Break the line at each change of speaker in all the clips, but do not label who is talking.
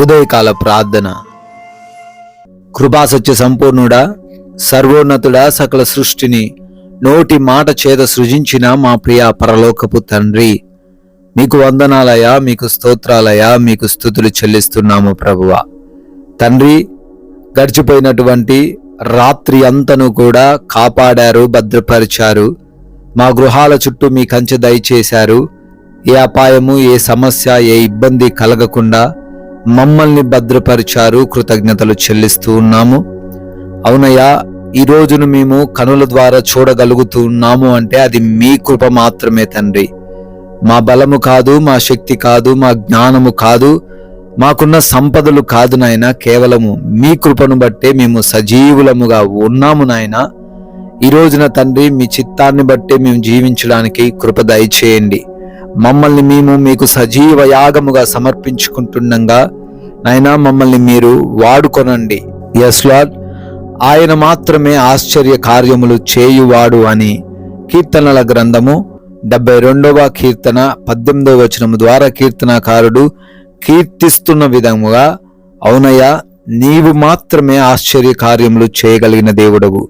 ఉదయకాల ప్రార్థన. కృపాసత్య సంపూర్ణుడా, సర్వోన్నతుడా, సకల సృష్టిని నోటి మాట చేత సృజించిన మా ప్రియ పరలోకపు తండ్రి, మీకు వందనాలయా, మీకు స్తోత్రాలయా, మీకు స్తుతులు చెల్లిస్తున్నాము ప్రభువా. తండ్రి, గడిచిపోయినటువంటి రాత్రి అంతను కూడా కాపాడారు, భద్రపరిచారు. మా గృహాల చుట్టూ మీ కంచె దయచేశారు. ఏ అపాయము, ఏ సమస్య, ఏ ఇబ్బంది కలగకుండా మమ్మల్ని భద్రపరిచారు. కృతజ్ఞతలు చెల్లిస్తూ ఉన్నాము. అవునయ్యా, ఈ రోజును మేము కనుల ద్వారా చూడగలుగుతూ ఉన్నాము అంటే అది మీ కృప మాత్రమే తండ్రి. మా బలము కాదు, మా శక్తి కాదు, మా జ్ఞానము కాదు, మాకున్న సంపదలు కాదు నాయన, కేవలము మీ కృపను బట్టే మేము సజీవులముగా ఉన్నాము నాయన. ఈ రోజున తండ్రి, మీ చిత్తాన్ని బట్టే మేము జీవించడానికి కృప దయచేయండి. మమ్మల్ని మేము మీకు సజీవ యాగముగా సమర్పించుకుంటుండగా నాయనా, మమ్మల్ని మీరు వాడుకొనండి. ఎస్ లార్డ్, ఆయన మాత్రమే ఆశ్చర్య కార్యములు చేయువాడు అని కీర్తనల గ్రంథము 72వ కీర్తన 18వ వచనము ద్వారా కీర్తనకారుడు కీర్తిస్తున్న విధముగా, అవునయ్యా, నీవు మాత్రమే ఆశ్చర్య కార్యములు చేయగలిగిన దేవుడవు.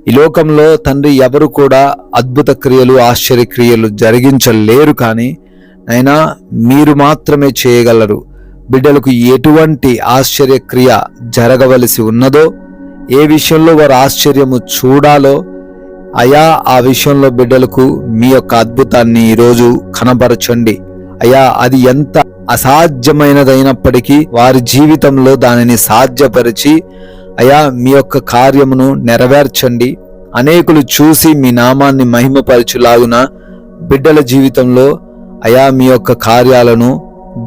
ఈ లోకంలో తండ్రి ఎవరు కూడా అద్భుత క్రియలు, ఆశ్చర్య క్రియలు జరిగించలేరు, కానీ అయినా మీరు మాత్రమే చేయగలరు. బిడ్డలకు ఎటువంటి ఆశ్చర్య క్రియ జరగవలసి ఉన్నదో, ఏ విషయంలో వారు ఆశ్చర్యము చూడాలో, అయా ఆ విషయంలో బిడ్డలకు మీ యొక్క అద్భుతాన్ని ఈరోజు కనబరచండి. అయా, అది ఎంత అసాధ్యమైనదైనప్పటికీ వారి జీవితంలో దానిని సాధ్యపరిచి అయా మీ యొక్క కార్యమును నెరవేర్చండి. అనేకులు చూసి మీ నామాన్ని మహిమపరచులాగున బిడ్డల జీవితంలో అయా మీ యొక్క కార్యాలను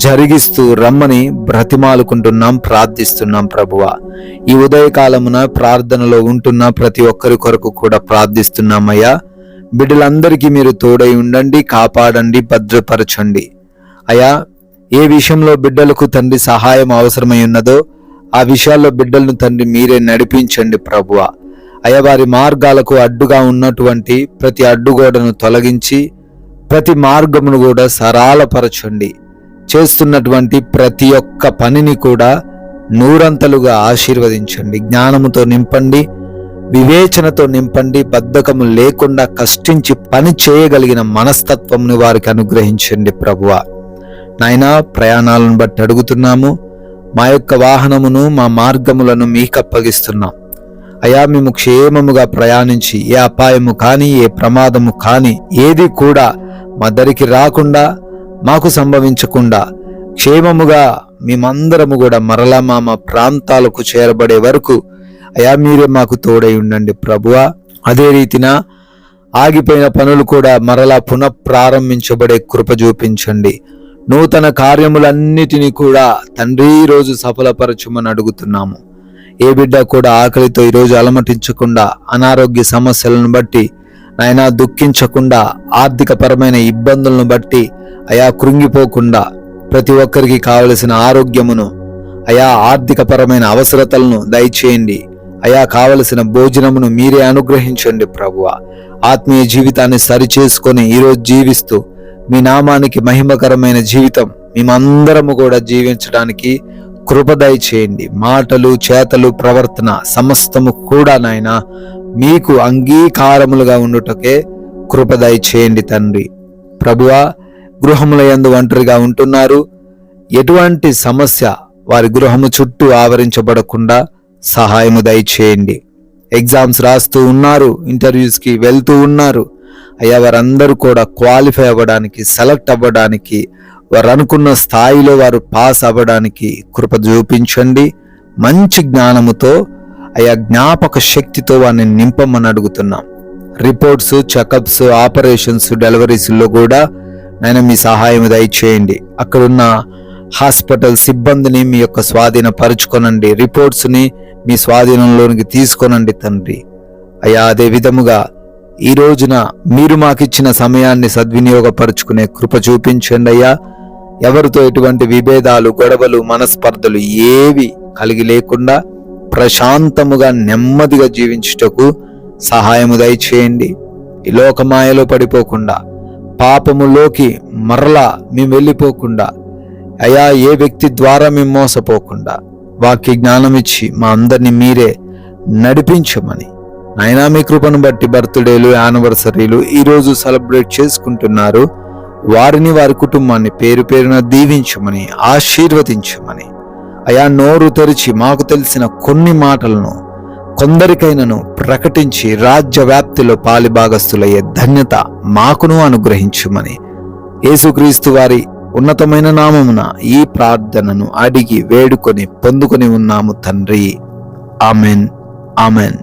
జరిగిస్తూ రమ్మని బ్రతిమాలుకుంటున్నాం, ప్రార్థిస్తున్నాం ప్రభువా. ఈ ఉదయకాలమున ప్రార్థనలో ఉంటున్న ప్రతి ఒక్కరి కొరకు కూడా ప్రార్థిస్తున్నామయ్యా. బిడ్డలందరికీ మీరు తోడై ఉండండి, కాపాడండి, భద్రపరచండి. అయా, ఏ విషయంలో బిడ్డలకు తండ్రి సహాయం అవసరమై ఉన్నదో ఆ విషయాల్లో బిడ్డలను తండ్రి మీరే నడిపించండి ప్రభువా. అయా, వారి మార్గాలకు అడ్డుగా ఉన్నటువంటి ప్రతి అడ్డుగోడను తొలగించి ప్రతి మార్గమును కూడా సరళపరచండి. చేస్తున్నటువంటి ప్రతి ఒక్క పనిని కూడా నూరంతలుగా ఆశీర్వదించండి. జ్ఞానముతో నింపండి, వివేచనతో నింపండి. బద్ధకము లేకుండా కష్టించి పని చేయగలిగిన మనస్తత్వమును వారికి అనుగ్రహించండి ప్రభువా. నాయనా, ప్రయాణాలను బట్టి అడుగుతున్నాము. మా యొక్క వాహనమును, మా మార్గములను మీకు అప్పగిస్తున్నాం. అయా, మేము క్షేమముగా ప్రయాణించి ఏ అపాయము కానీ, ఏ ప్రమాదము కానీ ఏది కూడా మా దరికి రాకుండా, మాకు సంభవించకుండా క్షేమముగా మేమందరము కూడా మరలా మా ప్రాంతాలకు చేరబడే వరకు అయా మీరే మాకు తోడై ఉండండి ప్రభువా. అదే రీతిన ఆగిపోయిన పనులు కూడా మరలా పునఃప్రారంభించబడే కృప చూపించండి. నూతన కార్యములన్నిటినీ కూడా తండ్రి ఈరోజు సఫలపరచుమని అడుగుతున్నాము. ఏ బిడ్డ కూడా ఆకలితో ఈరోజు అలమటించకుండా, అనారోగ్య సమస్యలను బట్టి నాయనా దుఃఖించకుండా, ఆర్థిక పరమైన ఇబ్బందులను బట్టి అయా కృంగిపోకుండా, ప్రతి ఒక్కరికి కావలసిన ఆరోగ్యమును, అయా ఆర్థిక పరమైన అవసరతలను దయచేయండి. అయా, కావలసిన భోజనమును మీరే అనుగ్రహించండి ప్రభువా. ఆత్మీయ జీవితాన్ని సరిచేసుకొని ఈరోజు జీవిస్తూ మీ నామానికి మహిమకరమైన జీవితం మేమందరము కూడా జీవించడానికి కృప దయచేయండి. మాటలు, చేతలు, ప్రవర్తన సమస్తము కూడా నాయనా మీకు అంగీకారములుగా ఉండుటకే కృప దయచేయండి తండ్రి. ప్రభువా, గృహముల యందు ఒంటరిగా ఉంటున్నారు. ఎటువంటి సమస్య వారి గృహము చుట్టూ ఆవరించబడకుండా సహాయము దయచేయండి. ఎగ్జామ్స్ రాస్తూ ఉన్నారు, ఇంటర్వ్యూస్కి వెళ్తూ ఉన్నారు. అయ్యా, వారందరూ కూడా క్వాలిఫై అవ్వడానికి, సెలెక్ట్ అవ్వడానికి, వారు అనుకున్న స్థాయిలో వారు పాస్ అవ్వడానికి కృప చూపించండి. మంచి జ్ఞానముతో అయ్యా జ్ఞాపక శక్తితో వారిని నింపమని అడుగుతున్నాం. రిపోర్ట్స్, చెకప్స్, ఆపరేషన్స్, డెలివరీస్లో కూడా నాయన మీ సహాయం దయచేయండి. అక్కడున్న హాస్పిటల్ సిబ్బందిని మీ యొక్క స్వాధీనపరుచుకొనండి. రిపోర్ట్స్ని మీ స్వాధీనంలోనికి తీసుకొనండి తండ్రి. అయ్యా, అదే విధముగా ఈ రోజున మీరు మాకిచ్చిన సమయాన్ని సద్వినియోగపరుచుకునే కృప చూపించండి అయ్యా. ఎవరితో ఎటువంటి విభేదాలు, గొడవలు, మనస్పర్ధలు ఏవి కలిగి లేకుండా ప్రశాంతముగా, నెమ్మదిగా జీవించుటకు సహాయము దయచేయండి. ఈ లోకమాయలో పడిపోకుండా, పాపములోకి మరలా మేము వెళ్ళిపోకుండా అయా, ఏ వ్యక్తి ద్వారా మేము మోసపోకుండా వాక్య జ్ఞానం ఇచ్చి మా అందరినీ మీరే నడిపించమని నాయనా, మీ కృపను బట్టి బర్త్డేలు, యానివర్సరీలు ఈరోజు సెలబ్రేట్ చేసుకుంటున్నారు, వారిని, వారి కుటుంబాన్ని పేరు పేరున దీవించమని, ఆశీర్వదించమని అయా, నోరు తెరిచి మాకు తెలిసిన కొన్ని మాటలను కొందరికైనను ప్రకటించి రాజ్య వ్యాప్తిలో పాలిభాగస్తులయ్యే ధన్యత మాకును అనుగ్రహించమని యేసుక్రీస్తు వారి ఉన్నతమైన నామమున ఈ ప్రార్థనను అడిగి వేడుకొని పొందుకొని ఉన్నాము తండ్రి. Amen, amen.